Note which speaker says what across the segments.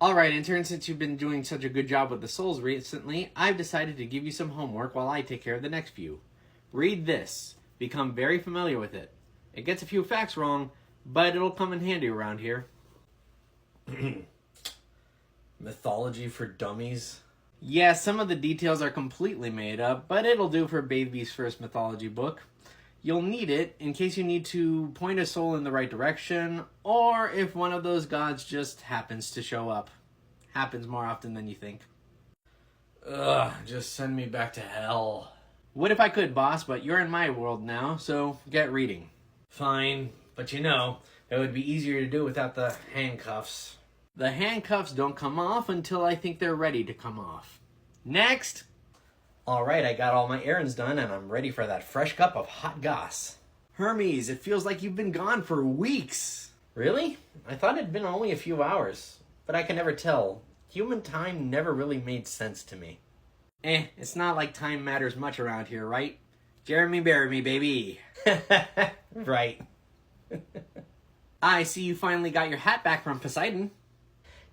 Speaker 1: Alright, intern, since you've been doing such a good job with the souls recently, I've decided to give you some homework while I take care of the next few. Read this. Become very familiar with it. It gets a few facts wrong, but it'll come in handy around here.
Speaker 2: Mythology for dummies?
Speaker 1: Yeah, some of the details are completely made up, but it'll do for baby's first mythology book. You'll need it in case you need to point a soul in the right direction, or if one of those gods just happens to show up. Happens more often than you think.
Speaker 2: Ugh, just send me back to hell.
Speaker 1: Would if I could, boss, but you're in my world now, so get reading.
Speaker 2: Fine, but it would be easier to do without the handcuffs.
Speaker 1: The handcuffs don't come off until I think they're ready to come off. Next!
Speaker 2: Alright, I got all my errands done and I'm ready for that fresh cup of hot goss.
Speaker 1: Hermes, it feels like you've been gone for weeks.
Speaker 2: Really? I thought it'd been only a few hours, but I can never tell. Human time never really made sense to me.
Speaker 1: It's not like time matters much around here, right? Jeremy bury me, baby.
Speaker 2: Right.
Speaker 1: I see you finally got your hat back from Poseidon.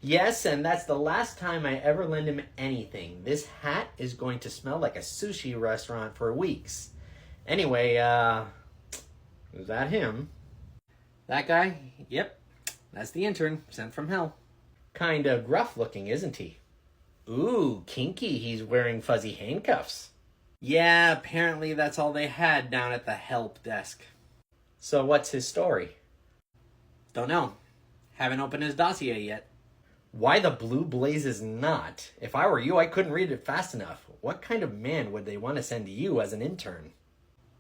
Speaker 2: Yes, and that's the last time I ever lend him anything. This hat is going to smell like a sushi restaurant for weeks. Anyway, is that him?
Speaker 1: That guy? Yep. That's the intern, sent from hell.
Speaker 2: Kinda gruff looking, isn't he? Ooh, kinky, he's wearing fuzzy handcuffs.
Speaker 1: Yeah, apparently that's all they had down at the help desk.
Speaker 2: So what's his story?
Speaker 1: Don't know. Haven't opened his dossier yet.
Speaker 2: Why the blue blazes not? If I were you, I couldn't read it fast enough. What kind of man would they want to send you as an intern?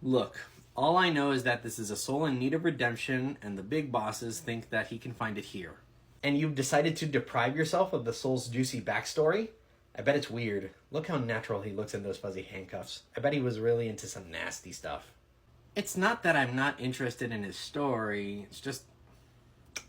Speaker 1: Look, all I know is that this is a soul in need of redemption, and the big bosses think that he can find it here.
Speaker 2: And you've decided to deprive yourself of the soul's juicy backstory? I bet it's weird. Look how natural he looks in those fuzzy handcuffs. I bet he was really into some nasty stuff.
Speaker 1: It's not that I'm not interested in his story, it's just...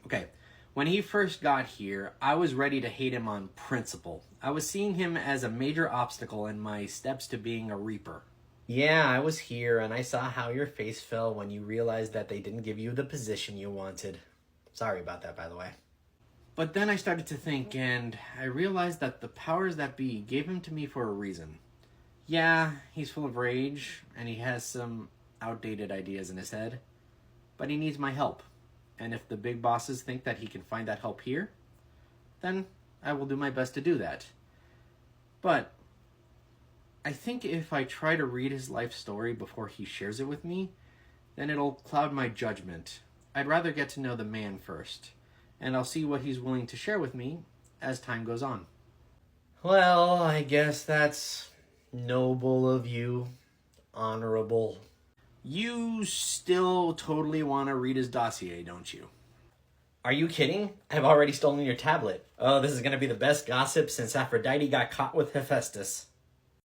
Speaker 1: Okay, when he first got here, I was ready to hate him on principle. I was seeing him as a major obstacle in my steps to being a Reaper.
Speaker 2: Yeah, I was here and I saw how your face fell when you realized that they didn't give you the position you wanted. Sorry about that, by the way.
Speaker 1: But then I started to think, and I realized that the powers that be gave him to me for a reason. Yeah, he's full of rage, and he has some outdated ideas in his head, but he needs my help. And if the big bosses think that he can find that help here, then I will do my best to do that. But I think if I try to read his life story before he shares it with me, then it'll cloud my judgment. I'd rather get to know the man first, and I'll see what he's willing to share with me as time goes on.
Speaker 2: Well, I guess that's noble of you. Honorable.
Speaker 1: You still totally want to read his dossier, don't you?
Speaker 2: Are you kidding? I've already stolen your tablet. Oh, this is going to be the best gossip since Aphrodite got caught with Hephaestus.